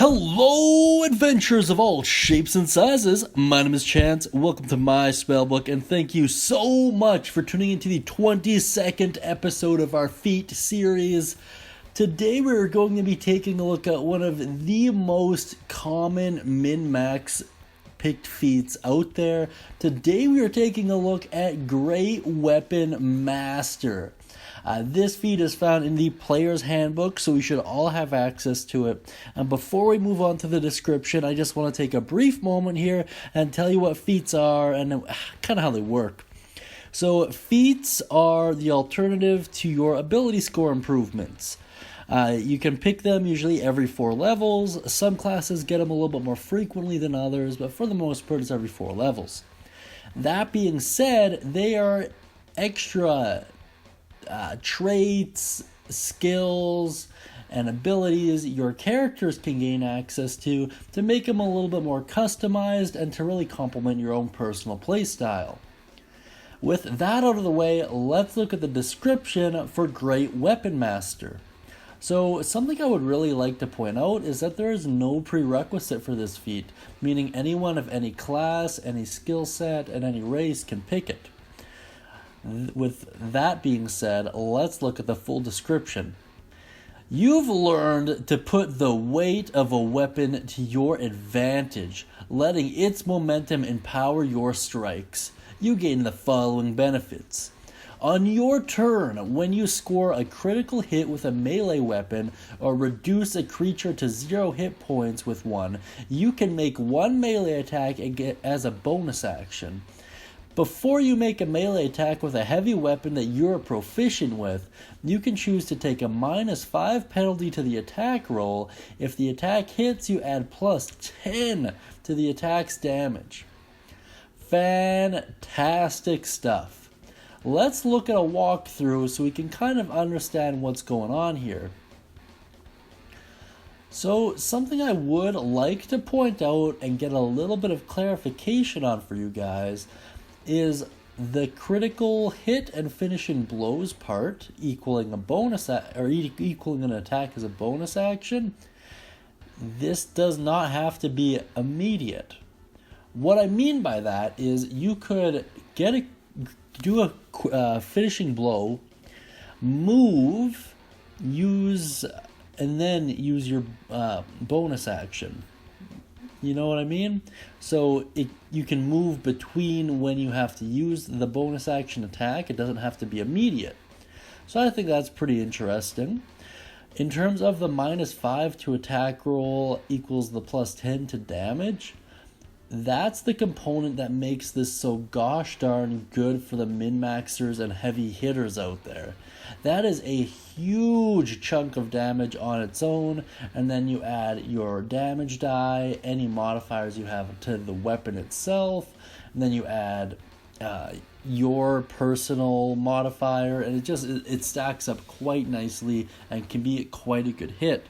Hello, adventurers of all shapes and sizes. My name is Chance. Welcome to my Spellbook, and thank you so much for tuning into the 22nd episode of our Feat series. Today we're going to be taking a look at one of the most common min-max picked feats out there. Today we are taking a look at Great Weapon Master. This feat is found in the Player's Handbook, so we should all have access to it. And before we move on to the description, I just want to take a brief moment here and tell you what feats are and kind of how they work. So feats are the alternative to your ability score improvements. You can pick them usually every 4 levels. Some classes get them a little bit more frequently than others, but for the most part it's every 4 levels. That being said, they are extra traits, skills, and abilities your characters can gain access to make them a little bit more customized and to really complement your own personal playstyle. With that out of the way, let's look at the description for Great Weapon Master. So something I would really like to point out is that there is no prerequisite for this feat, meaning anyone of any class, any skill set, and any race can pick it. With that being said, let's look at the full description. You've learned to put the weight of a weapon to your advantage, letting its momentum empower your strikes. You gain the following benefits. On your turn, when you score a critical hit with a melee weapon or reduce a creature to 0 hit points with one, you can make one melee attack as a bonus action. Before you make a melee attack with a heavy weapon that you're proficient with, you can choose to take a -5 penalty to the attack roll. If the attack hits, you add +10 to the attack's damage. Fantastic stuff. Let's look at a walkthrough so we can kind of understand what's going on here. So, something I would like to point out and get a little bit of clarification on for you guys is the critical hit and finishing blows part, equaling a bonus equaling an attack as a bonus action. This does not have to be immediate. What I mean by that is you could do a finishing blow, move, and then use your bonus action. You know what I mean? So you can move between when you have to use the bonus action attack. It doesn't have to be immediate. So I think that's pretty interesting. In terms of the -5 to attack roll equals the +10 to damage, that's the component that makes this so gosh darn good for the min-maxers and heavy hitters out there. That is a huge chunk of damage on its own, and then you add your damage die, any modifiers you have to the weapon itself, and then you add your personal modifier, and it stacks up quite nicely and can be quite a good hit.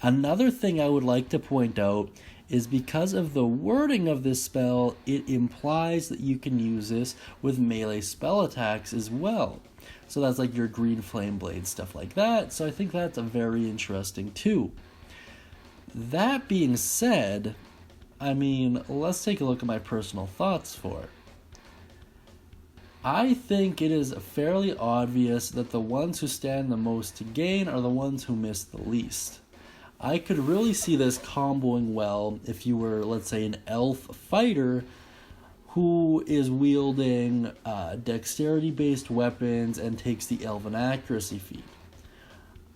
Another thing I would like to point out is because of the wording of this spell, it implies that you can use this with melee spell attacks as well. So that's like your green flame blade, stuff like that. So I think that's very interesting too. That being said, let's take a look at my personal thoughts for it. I think it is fairly obvious that the ones who stand the most to gain are the ones who miss the least. I could really see this comboing well if you were, let's say, an elf fighter who is wielding dexterity-based weapons and takes the elven accuracy feat.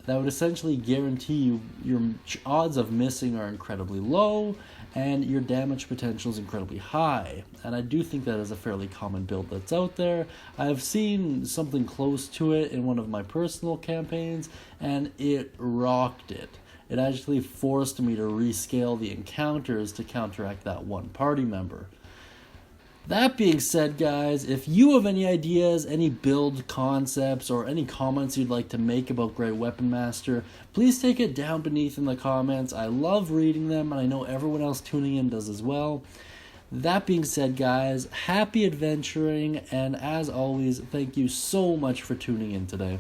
That would essentially guarantee you your odds of missing are incredibly low and your damage potential is incredibly high. And I do think that is a fairly common build that's out there. I've seen something close to it in one of my personal campaigns and it rocked it. It actually forced me to rescale the encounters to counteract that one party member. That being said, guys, if you have any ideas, any build concepts, or any comments you'd like to make about Great Weapon Master, please take it down beneath in the comments. I love reading them, and I know everyone else tuning in does as well. That being said, guys, happy adventuring, and as always, thank you so much for tuning in today.